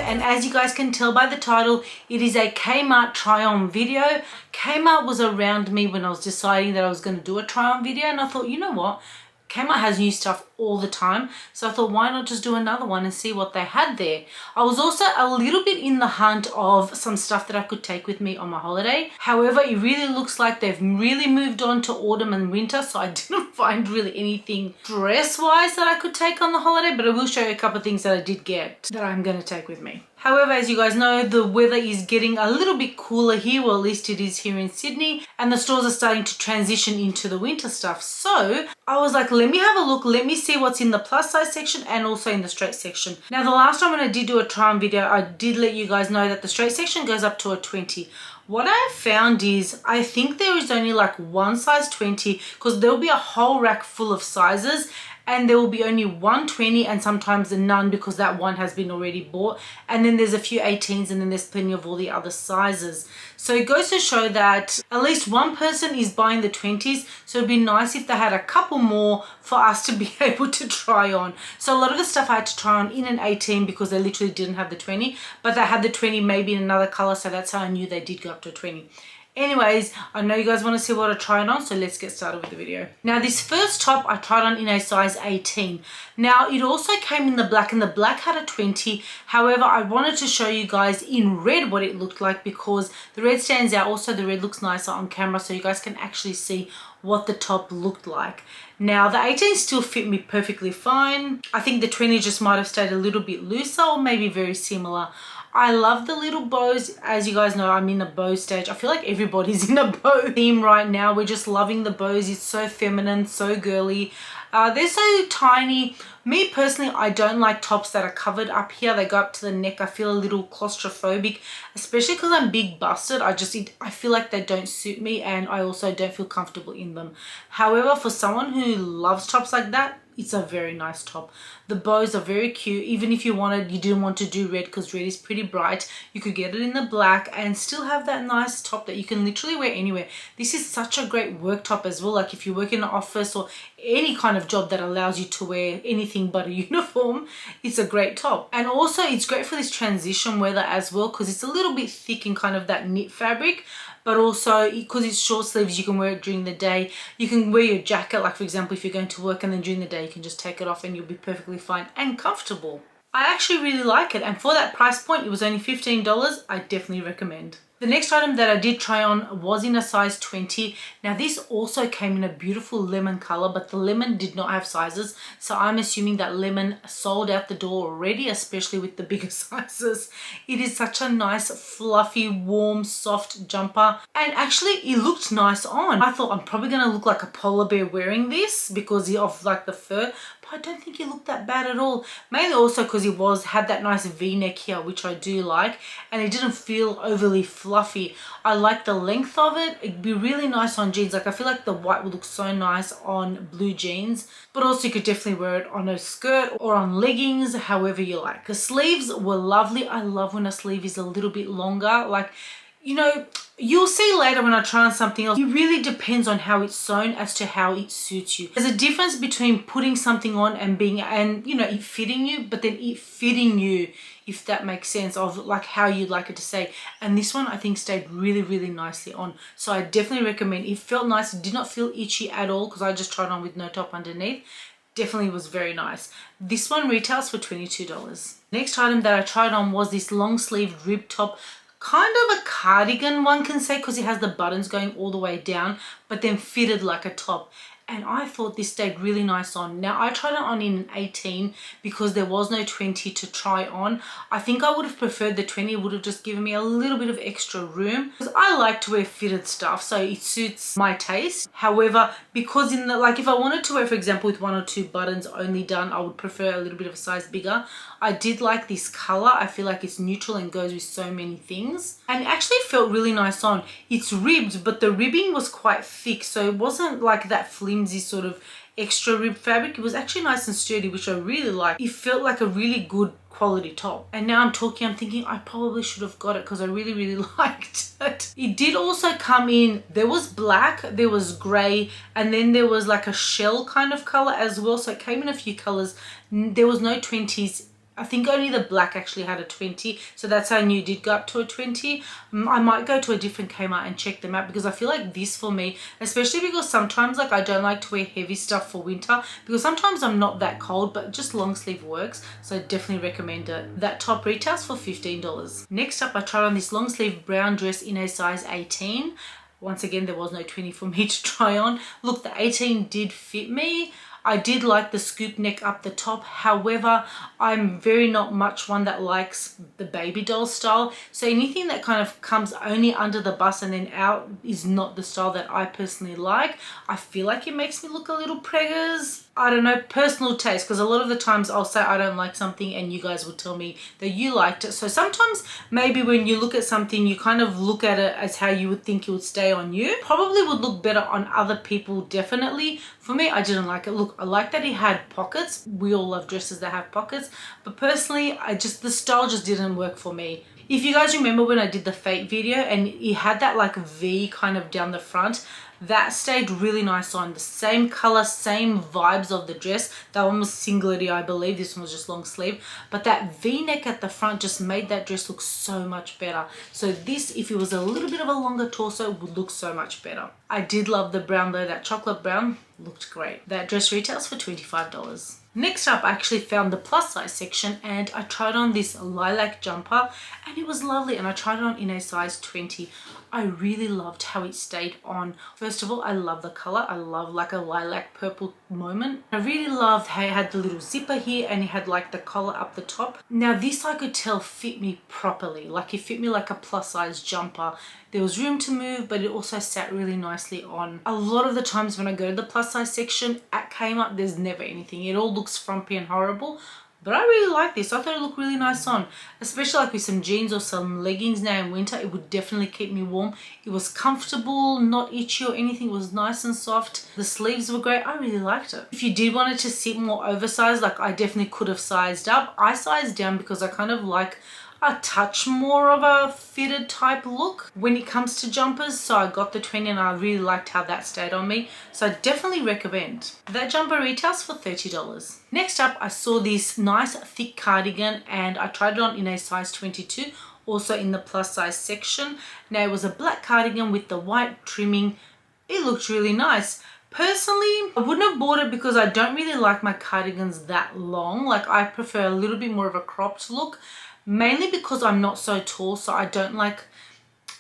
and as you guys can tell by the title, it is a Kmart try on video. Kmart was around me when I was deciding that I was going to do a try on video, and I thought, you know what, Kmart has new stuff all the time, so I thought, why not just do another one and see what they had there. I was also a little bit in the hunt of some stuff that I could take with me on my holiday. However, it really looks like they've really moved on to autumn and winter, so I didn't find really anything dress wise that I could take on the holiday, but I will show you a couple of things that I did get that I'm going to take with me. However, as you guys know, the weather is getting a little bit cooler here, well, at least it is here in Sydney, and the stores are starting to transition into the winter stuff. So I was like, let me have a look, let me see what's in the plus size section and also in the straight section. Now, the last time when I did do a try on video, I did let you guys know that the straight section goes up to a 20. What I found is, I think there is only like one size 20, because there'll be a whole rack full of sizes, and there will be only 120 and sometimes none because that one has been already bought, and then there's a few 18s, and then there's plenty of all the other sizes. So it goes to show that at least one person is buying the 20s, so it'd be nice if they had a couple more for us to be able to try on. So a lot of the stuff I had to try on in an 18 because they literally didn't have the 20, but they had the 20 maybe in another color, so that's how I knew they did go up to a 20. Anyways, I know you guys want to see what I tried on, so let's get started with the video. Now, this first top I tried on in a size 18. Now, it also came in the black, and the black had a 20. However, I wanted to show you guys in red what it looked like, because the red stands out. Also, the red looks nicer on camera, so you guys can actually see what the top looked like. Now, the 18 still fit me perfectly fine. I think the 20 just might have stayed a little bit looser, or maybe very similar. I love the little bows. As you guys know, I'm in a bow stage. I feel like everybody's in a bow theme right now. We're just loving the bows. It's so feminine, so girly. They're so tiny. Me personally, I don't like tops that are covered up here. They go up to the neck. I feel a little claustrophobic, especially because I'm big busted. I feel like they don't suit me, and I also don't feel comfortable in them. However, for someone who loves tops like that, it's a very nice top. The bows are very cute. Even if you didn't want to do red, because red is pretty bright, you could get it in the black and still have that nice top that you can literally wear anywhere. This is such a great work top as well. Like if you work in an office or any kind of job that allows you to wear anything but a uniform, it's a great top. And also it's great for this transition weather as well, because it's a little bit thick in kind of that knit fabric. But also, because it's short sleeves, you can wear it during the day. You can wear your jacket, like for example, if you're going to work, and then during the day you can just take it off and you'll be perfectly fine and comfortable. I actually really like it, and for that price point, it was only $15. I definitely recommend. The next item that I did try on was in a size 20. Now, this also came in a beautiful lemon color, but the lemon did not have sizes. So I'm assuming that lemon sold out the door already, especially with the bigger sizes. It is such a nice, fluffy, warm, soft jumper. And actually, it looked nice on. I thought I'm probably going to look like a polar bear wearing this because of like the fur. But I don't think it looked that bad at all. Mainly also because it had that nice V-neck here, which I do like. And it didn't feel overly fluffy. I like the length of it. It'd be really nice on jeans. Like I feel like the white would look so nice on blue jeans. But also you could definitely wear it on a skirt or on leggings, however you like. The sleeves were lovely. I love when a sleeve is a little bit longer. Like, you know, you'll see later when I try on something else, it really depends on how it's sewn as to how it suits you. There's a difference between putting something on and you know, it fitting you, but then it fitting you, if that makes sense, of like how you'd like it to stay. And this one I think stayed really, really nicely on. So I definitely recommend. It felt nice. It did not feel itchy at all because I just tried on with no top underneath. Definitely was very nice. This one retails for $22. Next item that I tried on was this long sleeve rib top. Kind of a cardigan, one can say, because it has the buttons going all the way down, but then fitted like a top. And I thought this stayed really nice on. Now, I tried it on in an 18 because there was no 20 to try on. I think I would have preferred the 20. It would have just given me a little bit of extra room, because I like to wear fitted stuff, so it suits my taste. However, because if I wanted to wear, for example, with 1 or 2 buttons only done, I would prefer a little bit of a size bigger. I did like this color. I feel like it's neutral and goes with so many things. And it actually felt really nice on. It's ribbed, but the ribbing was quite thick, so it wasn't like that flimsy sort of extra rib fabric. It was actually nice and sturdy, which I really liked. It felt like a really good quality top. And now I'm thinking I probably should have got it because I really, really liked it. It did also come in, there was black, there was grey, and then there was like a shell kind of color as well. So it came in a few colors. There was no 20s I think only the black actually had a 20, so that's how I knew it did go up to a 20. I might go to a different Kmart and check them out, because I feel like this for me, especially because sometimes like I don't like to wear heavy stuff for winter, because sometimes I'm not that cold, but just long sleeve works, so I definitely recommend it. That top retails for $15. Next up, I tried on this long sleeve brown dress in a size 18. Once again, there was no 20 for me to try on. Look, the 18 did fit me. I did like the scoop neck up the top. However, I'm very not much one that likes the baby doll style. So anything that kind of comes only under the bust and then out is not the style that I personally like. I feel like it makes me look a little preggers. I don't know, personal taste, because a lot of the times I'll say I don't like something and you guys will tell me that you liked it. So sometimes maybe when you look at something, you kind of look at it as how you would think it would stay on you. Probably would look better on other people, definitely. For me, I didn't like it. Look, I like that it had pockets. We all love dresses that have pockets, but personally, the style just didn't work for me. If you guys remember when I did the fake video and it had that like V kind of down the front, that stayed really nice on. The same color, same vibes of the dress. That one was singlet-y, I believe. This one was just long sleeve. But that V-neck at the front just made that dress look so much better. So this, if it was a little bit of a longer torso, would look so much better. I did love the brown though. That chocolate brown looked great. That dress retails for $25. Next up, I actually found the plus size section and I tried on this lilac jumper and it was lovely, and I tried it on in a size 20. I really loved how it stayed on. First of all, I love the color. I love like a lilac purple moment. I really loved how it had the little zipper here and it had like the collar up the top. Now this I could tell fit me properly. Like it fit me like a plus size jumper. There was room to move, but it also sat really nicely on. A lot of the times when I go to the plus size section at Kmart, there's never anything. It all looks frumpy and horrible. But I really like this. I thought it looked really nice on, especially like with some jeans or some leggings now in winter. It would definitely keep me warm. It was comfortable, not itchy or anything. It was nice and soft. The sleeves were great. I really liked it. If you did want it to sit more oversized, like I definitely could have sized up. I sized down because I kind of like a touch more of a fitted type look when it comes to jumpers. So I got the 20 and I really liked how that stayed on me. So I definitely recommend. That jumper retails for $30. Next up, I saw this nice thick cardigan and I tried it on in a size 22, also in the plus size section. Now it was a black cardigan with the white trimming. It looked really nice. Personally, I wouldn't have bought it because I don't really like my cardigans that long. Like I prefer a little bit more of a cropped look. Mainly because I'm not so tall, so I don't like,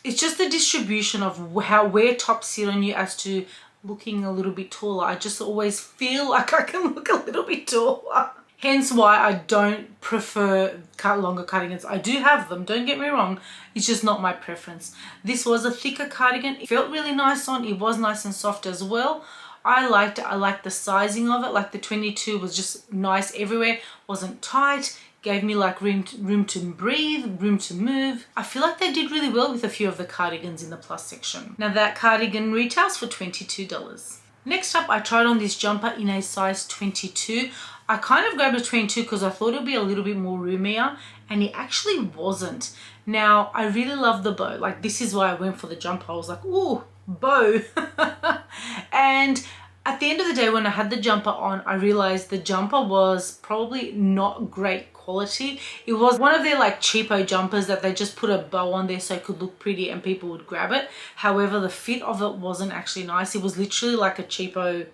it's just the distribution of where tops sit on you as to looking a little bit taller. I just always feel like I can look a little bit taller. Hence why I don't prefer longer cardigans. I do have them, don't get me wrong. It's just not my preference. This was a thicker cardigan. It felt really nice on. It was nice and soft as well. I liked it. I liked the sizing of it. Like the 22 was just nice everywhere. Wasn't tight. Gave me like room to breathe, room to move. I feel like they did really well with a few of the cardigans in the plus section. Now that cardigan retails for $22. Next up, I tried on this jumper in a size 22. I kind of grabbed a 22 because I thought it would be a little bit more roomier, and it actually wasn't. Now, I really love the bow. Like this is why I went for the jumper. I was like, ooh, bow. And at the end of the day, when I had the jumper on, I realized the jumper was probably not great quality. It was one of their like cheapo jumpers that they just put a bow on there so it could look pretty and people would grab it. However, the fit of it wasn't actually nice. It was literally like a cheapo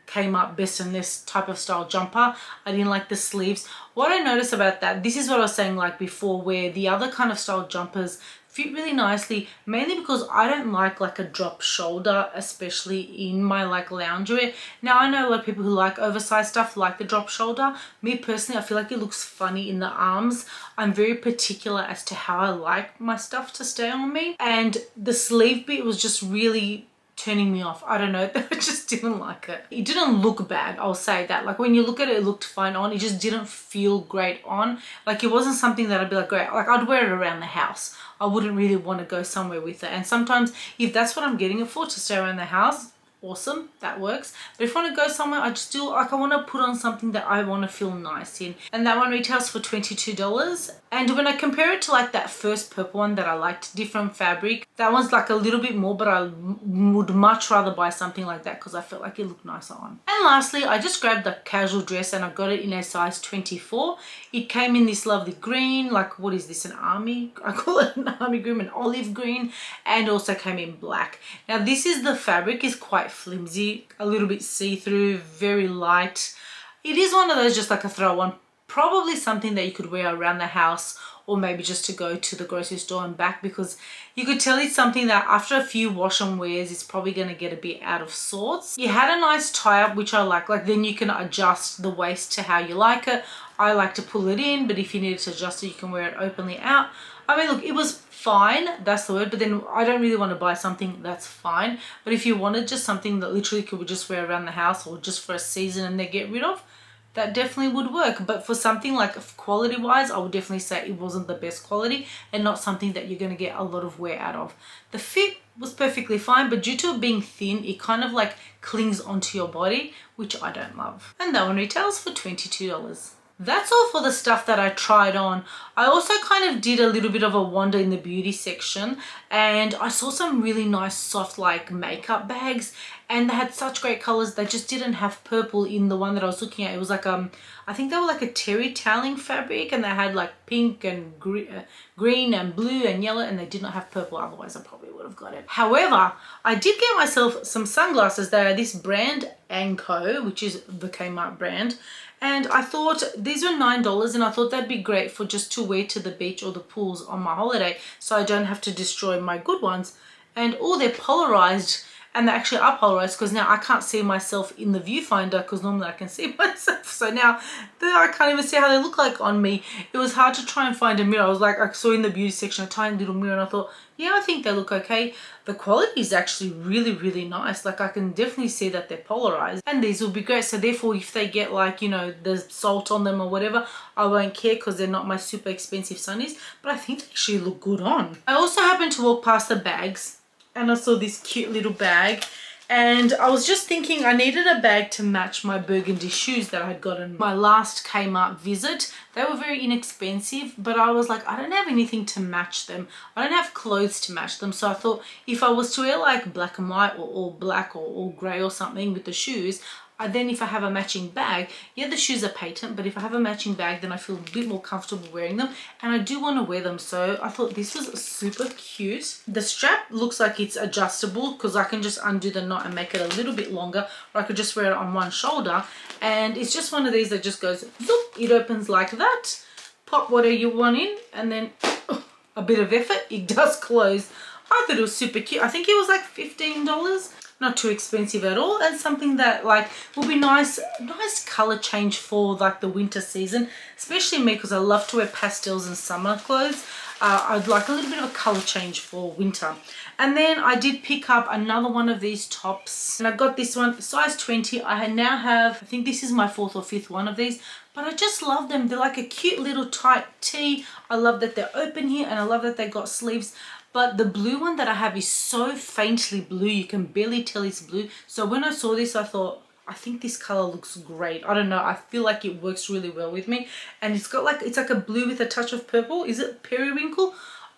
Kmart best in this type of style jumper. I didn't like the sleeves. What I noticed about that, this is what I was saying like before, where the other kind of style jumpers fit really nicely, mainly because I don't like a drop shoulder, especially in my like loungewear. Now I know a lot of people who like oversized stuff like the drop shoulder. Me personally, I feel like it looks funny in the arms. I'm very particular as to how I like my stuff to stay on me, and the sleeve bit was just really turning me off. I don't know, I just didn't like it. It didn't look bad, I'll say that. Like when you look at it, it looked fine on. It just didn't feel great on. Like it wasn't something that I'd be like, great, like I'd wear it around the house. I wouldn't really want to go somewhere with it. And sometimes if that's what I'm getting it for, to stay around the house, awesome, that works. But if I want to go somewhere, I just do like I want to put on something that I want to feel nice in, and that one retails for $22. And when I compare it to like that first purple one that I liked, different fabric, that one's like a little bit more, but I would much rather buy something like that because I felt like it looked nicer on. And lastly, I just grabbed the casual dress and I got it in a size 24. It came in this lovely green, like what is this, an army? I call it an army green, an olive green, and also came in black. Now this is the fabric is quite flimsy, a little bit see-through, very light. It is one of those just like a throw on, probably something that you could wear around the house or maybe just to go to the grocery store and back, because you could tell it's something that after a few wash and wears it's probably going to get a bit out of sorts. You had a nice tie up, which I like then you can adjust the waist to how you like it. I like to pull it in, but if you needed to adjust it, you can wear it openly out. I mean, look, it was fine, that's the word, but then I don't really want to buy something that's fine. But if you wanted just something that literally could just wear around the house or just for a season and then get rid of, that definitely would work. But for something like quality wise, I would definitely say it wasn't the best quality and not something that you're going to get a lot of wear out of. The fit was perfectly fine, but due to it being thin, it kind of like clings onto your body, which I don't love. And that one retails for $22. That's all for the stuff that I tried on. I also kind of did a little bit of a wander in the beauty section, and I saw some really nice soft like makeup bags, and they had such great colors. They just didn't have purple in the one that I was looking at. It was like I think they were like a terry toweling fabric, and they had like pink and green and blue and yellow, and they did not have purple. Otherwise I probably would have got it. However, I did get myself some sunglasses. They are this brand Anko, which is the Kmart brand. And I thought these were $9, and I thought that'd be great for just to wear to the beach or the pools on my holiday, so I don't have to destroy my good ones. And oh, they're polarized, and they actually are polarized because now I can't see myself in the viewfinder, because normally I can see myself. So now I can't even see how they look like on me. It was hard to try and find a mirror. I was like, I saw in the beauty section a tiny little mirror, and I thought, yeah, I think they look okay. The quality is actually really, really nice. Like I can definitely see that they're polarized, and these will be great. So therefore, if they get like, you know, the salt on them or whatever, I won't care because they're not my super expensive sunnies, but I think they actually look good on. I also happened to walk past the bags, and I saw this cute little bag, and I was just thinking I needed a bag to match my burgundy shoes that I had gotten my last Kmart visit. They were very inexpensive, but I was like, I don't have anything to match them. I don't have clothes to match them. So I thought if I was to wear like black and white or all black or all grey or something with the shoes, then if I have a matching bag, yeah, the shoes are patent, but if I have a matching bag, then I feel a bit more comfortable wearing them, and I do want to wear them. So I thought this was super cute. The strap looks like it's adjustable because I can just undo the knot and make it a little bit longer, or I could just wear it on one shoulder, and it's just one of these that just goes zoop, it opens like that, pop whatever you want in, and then a bit of effort, it does close. I thought it was super cute. I think it was like $15. Not too expensive at all, and something that like will be nice color change for like the winter season, especially me because I love to wear pastels and summer clothes. I'd like a little bit of a color change for winter. And then I did pick up another one of these tops, and I got this one size 20. I now have, I think this is my 4th or 5th one of these, but I just love them. They're like a cute little tight tee. I love that they're open here, and I love that they got sleeves. But the blue one that I have is so faintly blue, you can barely tell it's blue. So when I saw this, I thought, I think this color looks great. I don't know, I feel like it works really well with me. And it's got like, it's like a blue with a touch of purple. Is it periwinkle?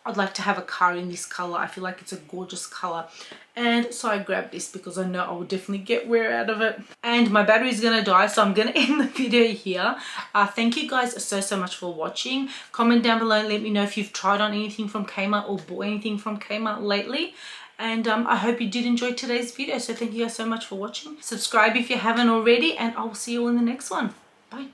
I'd like to have a car in this color. I feel like it's a gorgeous color. And so I grabbed this because I know I will definitely get wear out of it. And my battery is going to die, so I'm going to end the video here. Thank you guys so much for watching. Comment down below and let me know if you've tried on anything from Kmart or bought anything from Kmart lately. And I hope you did enjoy today's video. So thank you guys so much for watching. Subscribe if you haven't already, and I will see you in the next one. Bye.